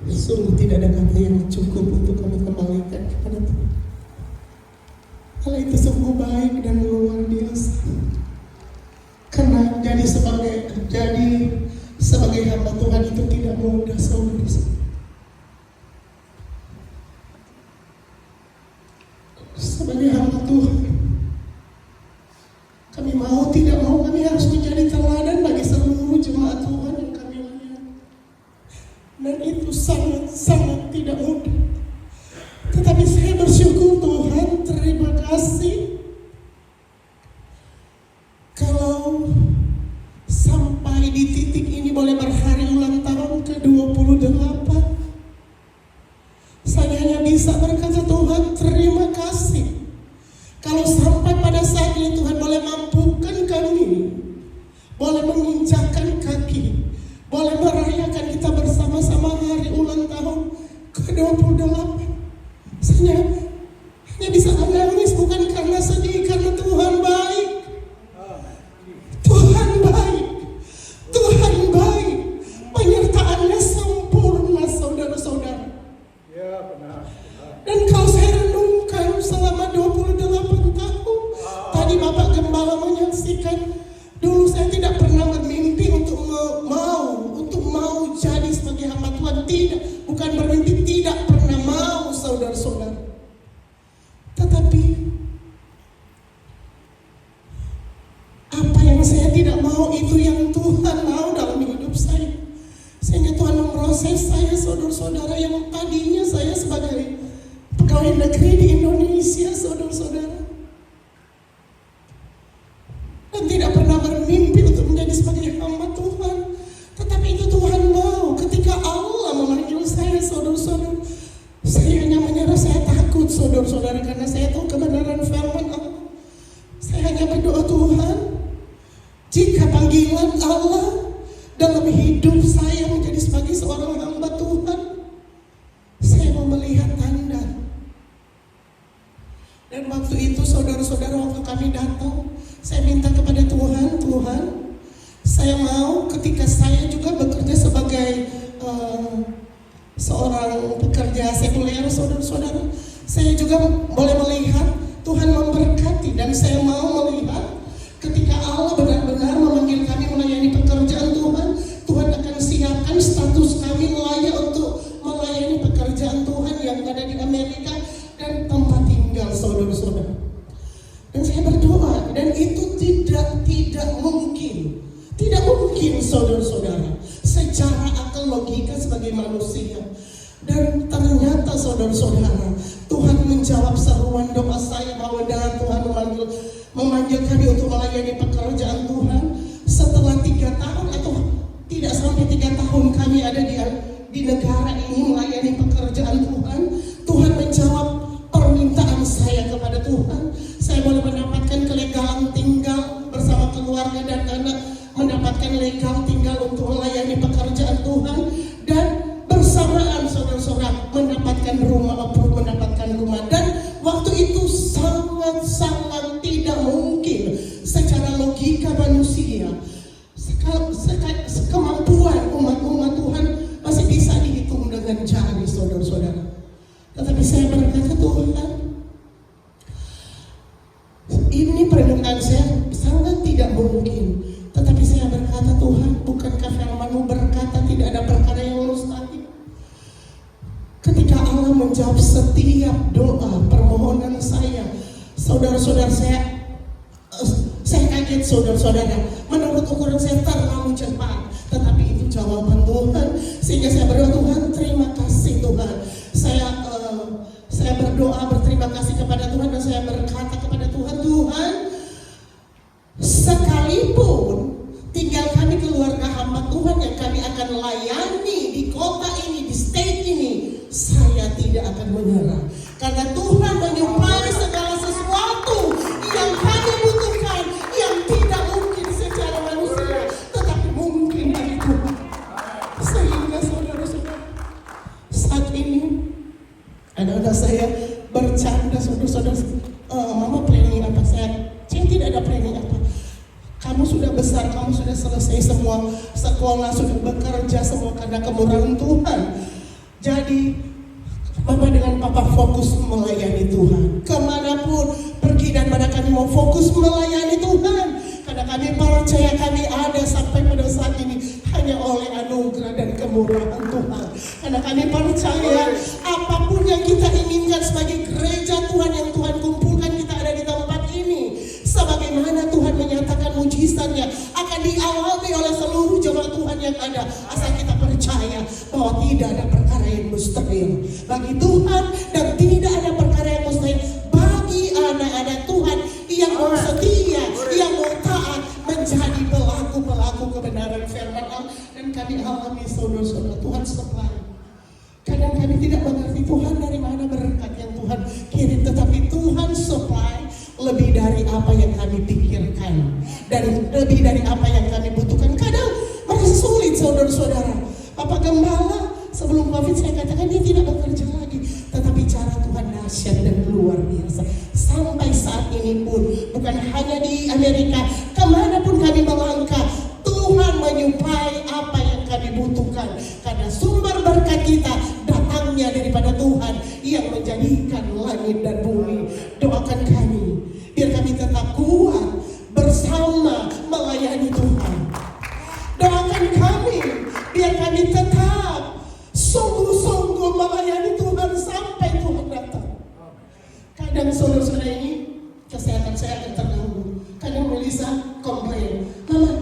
Sungguh tidak ada kata yang cukup untuk kami kembalikan kepada Tuhan. Allah itu sungguh baik dan luar biasa. Karena jadi sebagai hamba Tuhan itu tidak mudah, saudara. Sebagai hamba Tuhan, kami mau tidak mau kami harus menjadi teladan bagi seluruh jemaat Tuhan yang kami layani. Dan itu sangat tidak mudah. Tetapi saya bersyukur Tuhan, terima kasih kalau sampai di titik ini boleh berhari ulang tahun ke-28. Saya hanya bisa berkata Tuhan terima kasih. Kalau sampai pada saat ini Tuhan boleh mampukan kami, boleh menginjakkan kaki, boleh merayakan kita bersama-sama hari ulang tahun ke-28. Saya hanya bisa menangis bukan karena sedih, karena Tuhan baik. Tuhan baik. Tuhan baik. Penyertaan-Nya sempurna, saudara-saudara. Ya, benar. Dan kalau saya renungkan selama 28 tahun, tadi Bapak Gembala menyaksikan, dulu saya tidak pernah bermimpi untuk mau jadi sebagai hamba Tuhan. Tidak, bukan bermimpi, tidak pernah mau, saudara-saudara. Tetapi apa yang saya tidak mau itu yang Tuhan mau dalam hidup saya. Sehingga Tuhan memproses saya, saudara-saudara, yang tadinya saya sebagai pegawai negeri di Indonesia, saudara-saudara, dan tidak pernah bermimpi untuk menjadi sebagai hamba Tuhan. Tetapi itu Tuhan mau. Ketika Allah memanggil saya, saudara-saudara, saya hanya menyerah. Saya takut, saudara-saudara, karena saya tahu kebenaran firman Allah. Saya hanya berdoa, Tuhan, jika panggilan Allah dalam hidup saya menjadi sebagai seorang hamba Tuhan, saya mau melihat tanda. Dan waktu itu, saudara-saudara, waktu kami datang, saya minta kepada Tuhan, Tuhan, saya mau ketika saya juga bekerja sebagai seorang pekerja sekuler, saudara-saudara, saya juga boleh melihat Tuhan memberkati. Dan saya mau melihat ketika Allah benar-benar memanggil kami melayani pekerjaan Tuhan, Tuhan akan siapkan status kami layak untuk melayani pekerjaan Tuhan yang ada di Amerika dan tempat tinggal, saudara-saudara. Dan saya berdoa, dan itu tidak mungkin, saudara-saudara, secara akal logika sebagai manusia. Dan ternyata, saudara-saudara, Tuhan menjawab seruan doa saya bahwa Tuhan memanggil kami untuk melayani pekerjaan Tuhan. Setelah 3 tahun atau tidak sampai 3 tahun kami ada di negara ini melayani pekerjaan Tuhan, Tuhan menjawab permintaan saya kepada Tuhan. Saya boleh mendapatkan kelegalan tinggal bersama keluarga dan anak, mendapatkan legal tinggal untuk melayani pekerjaan Tuhan, dan bersamaan, saudara-saudara, mendapatkan rumah. Dan waktu itu sangat tidak mungkin secara logika manusia. Kemampuan umat Tuhan masih bisa dihitung dengan jari, saudara-saudara. Tetapi saya berkata, Tuhan, ini permintaan saya sangat tidak mungkin. Tetapi saya berkata, Tuhan, bukankah firman-Mu berkata tidak ada perkara yang mustahil? Ketika Allah menjawab setiap doa permohonan saya, saudara-saudara, saya kaget, saudara-saudara. Menurut ukuran saya terlalu cepat, tetapi itu jawaban Tuhan. Sehingga saya berdoa, Tuhan, terima kasih Tuhan. Saya berdoa berterima kasih kepada Tuhan, dan saya berkata kepada Tuhan, Tuhan, sekalipun tinggal kami keluarga hamba Tuhan yang kami akan layani di kota ini, di state ini, saya tidak akan menyerah. Karena Tuhan menyuplai segala sesuatu yang kami butuhkan, yang tidak mungkin secara manusia, tetapi mungkin bagi Tuhan. Sehingga saudara-saudara, saat ini anak-anak saya bercanda, saudara-saudara, Mama planning apa? Saya tidak ada planning apa. Kamu sudah besar, kamu sudah selesai semua sekolah, sudah bekerja semua karena kemurahan Tuhan. Tuhan. Karena kami percaya apapun yang kita inginkan sebagai gereja Tuhan yang Tuhan kumpulkan, kita ada di tempat ini. Sebagaimana Tuhan menyatakan mujizatnya akan dialami oleh seluruh jemaat Tuhan yang ada. Asal kita percaya bahwa tidak ada perkara yang mustahil bagi Tuhan, dan tidak ada perkara yang mustahil bagi anak-anak Tuhan yang mau setia, yang mau taat, menjadi pelaku-pelaku kebenaran firman Allah. Dan kami alami saudara-saudara, Tuhan supply. Kadang kami tidak mengerti Tuhan dari mana berkat yang Tuhan kirim, tetapi Tuhan supply lebih dari apa yang kami pikirkan, dan lebih dari apa yang kami butuhkan. Kadang masih sulit saudara-saudara. Bapak Gembala sebelum COVID saya katakan dia tidak bekerja lagi, tetapi cara Tuhan dahsyat dan luar biasa. Sampai saat ini pun, bukan hanya di Amerika, kemanapun kami melangkah, Tuhan menyuplai apa yang kami butuhkan. Karena sumber berkat kita datangnya daripada Tuhan yang menjadikan langit dan bumi. Doakan kami, biar kami tetap kuat bersama melayani Tuhan. Doakan kami, biar kami tetap sungguh-sungguh melayani Tuhan sampai Tuhan datang. Kadang saudara-saudara ini, kesehatan saya akan terganggu. Kadang Melisa komplain, Mama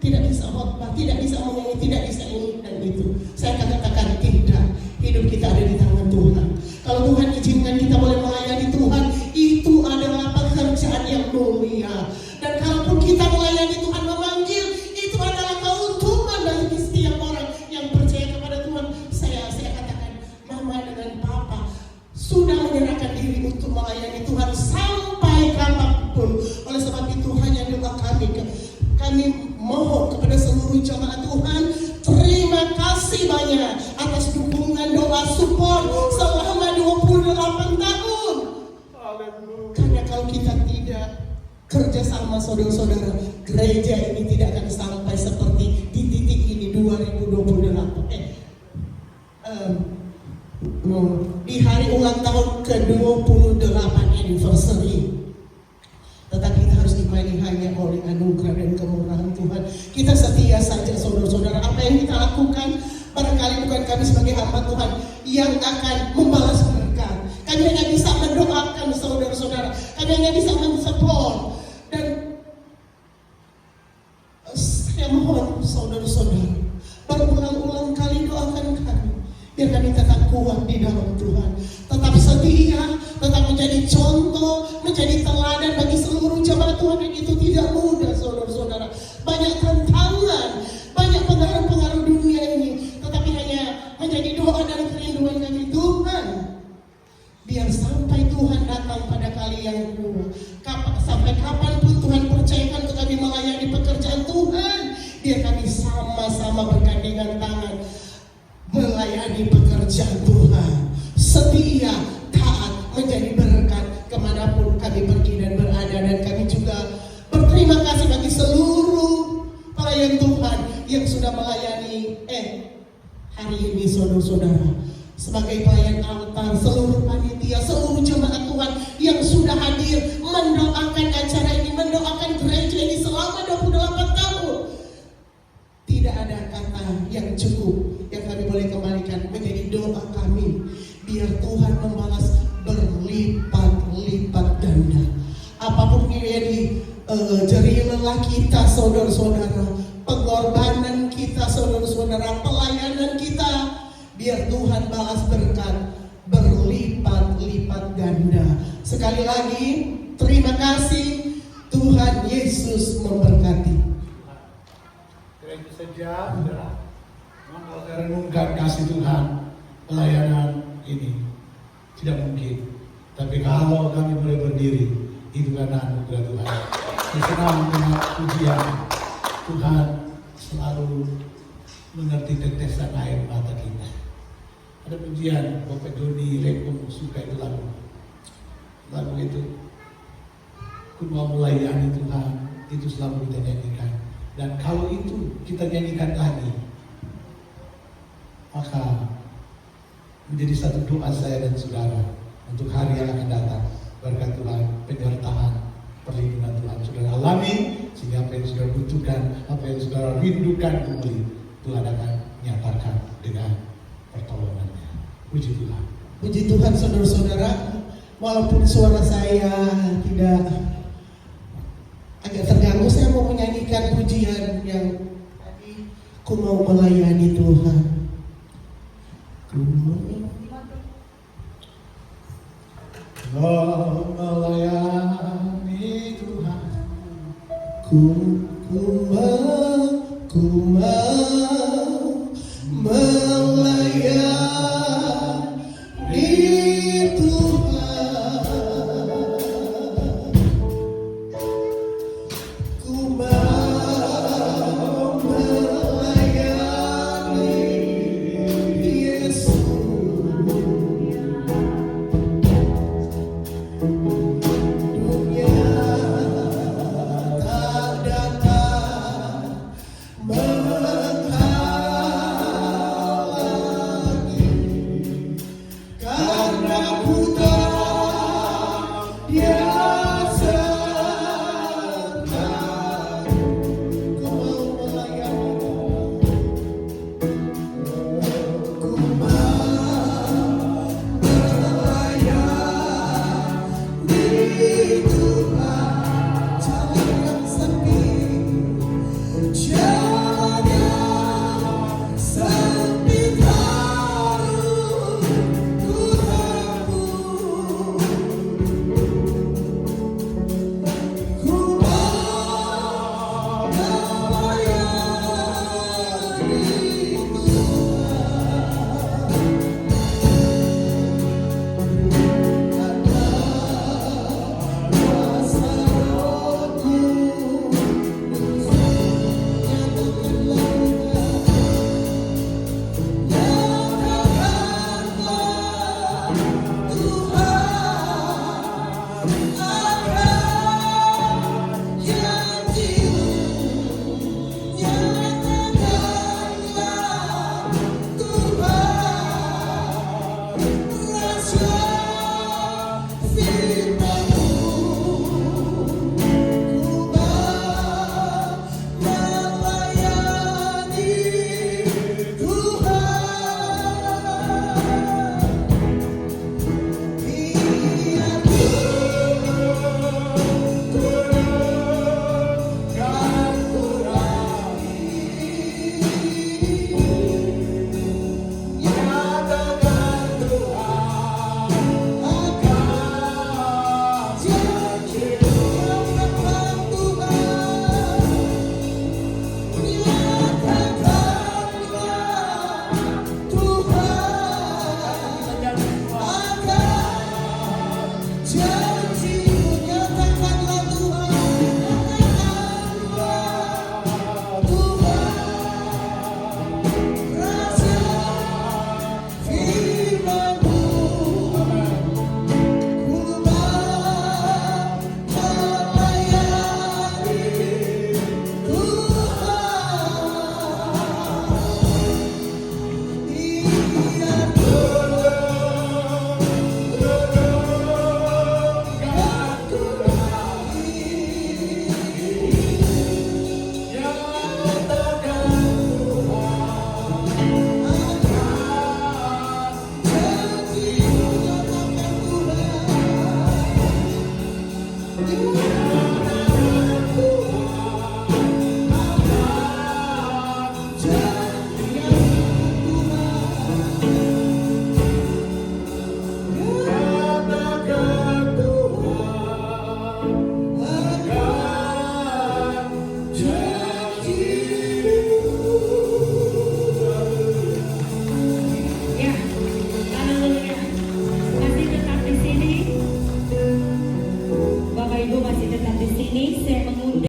tidak bisa khotbah, tidak bisa menyanyi, tidak bisa ini dan itu. Saya katakan tidak, hidup kita ada di tangan Tuhan. Kalau Tuhan izinkan kita boleh melayani Tuhan, itu adalah pekerjaan yang mulia. Dan kalaupun kita melayani Tuhan, memanggil, itu adalah keuntungan bagi setiap orang yang percaya kepada Tuhan. Saya katakan, Mama dengan Papa sudah menyerahkan diri untuk melayani Tuhan sampai kapanpun. Oleh sebab itu hanya doa kami mohon kepada seluruh jemaat Tuhan, terima kasih banyak atas dukungan doa support selama 28 tahun. Karena kalau kita tidak kerja sama saudara-saudara, gereja ini tidak akan sampai seperti di titik ini 2028. Di hari ulang tahun ke-28 anniversary. Tetapi kita harus diimani hanya oleh anugerah dan kemurahan Tuhan. Kita setia saja saudara-saudara. Apa yang kita lakukan, barangkali bukan kami sebagai hamba Tuhan yang akan membalas berkat. Kami hanya bisa mendoakan saudara-saudara. Kami hanya bisa mensupport. Dan saya mohon saudara-saudara, berulang-ulang kali doakan kami, biar kami tetap kuat di dalam Tuhan, tetap setia, tetap menjadi contoh, menjadi teladan bagi seluruh jemaat Tuhan. Dan itu tidak mudah saudara-saudara. Banyak tantangan, banyak pengaruh-pengaruh dunia ini, tetapi hanya menjadi doa dan kerinduan kami, Tuhan, biar sampai Tuhan datang pada kali yang kedua. Sampai kapanpun Tuhan percayakan untuk kami melayani pekerjaan Tuhan, biar kami sama-sama bergandengan tangan melayani pekerjaan Tuhan, setia, taat, menjadi berkat kemanapun kami pergi dan berada. Dan kami juga berterima kasih bagi seluruh pelayan Tuhan yang sudah melayani hari ini saudara-saudara, sebagai pelayan altar, seluruh panitia, seluruh jemaat Tuhan yang sudah hadir mendoakan acara ini, mendoakan gereja ini selama 28 tahun. Tidak ada kata yang cukup yang kami boleh kembalikan menjadi doa kami, biar Tuhan membalas berlipat-lipat ganda. Apapun menjadi jerih lelah kita saudara-saudara, pengorbanan kita saudara-saudara, pelayanan kita, biar Tuhan balas berkat berlipat-lipat ganda. Sekali lagi terima kasih, Tuhan Yesus memberkati. Itu saja, saudara. Memang kalau saya renungkan kasih Tuhan, pelayanan ini tidak mungkin. Tapi kalau kami boleh berdiri, itu karena anugerah Tuhan. Saya senang dengan pujian Tuhan selalu mengerti tetesan air mata kita. Ada pujian Bapak Joni Lekung suka itu lagu itu. Ku mau melayani Tuhan, itu selalu kita nyanyikan. Dan kalau itu kita nyanyikan lagi, maka menjadi satu doa saya dan saudara untuk hari yang akan datang. Berkat Tuhan, penyertaan, perlindungan Tuhan saudara alami, sehingga apa yang saudara butuhkan, apa yang saudara rindukan kembali, Tuhan akan nyatakan dengan Puji Tuhan. Puji Tuhan saudara-saudara, walaupun suara saya tidak agak terganggu, saya mau menyanyikan pujian yang tadi, ku mau melayani Tuhan. Ku mau melayani Tuhan. ku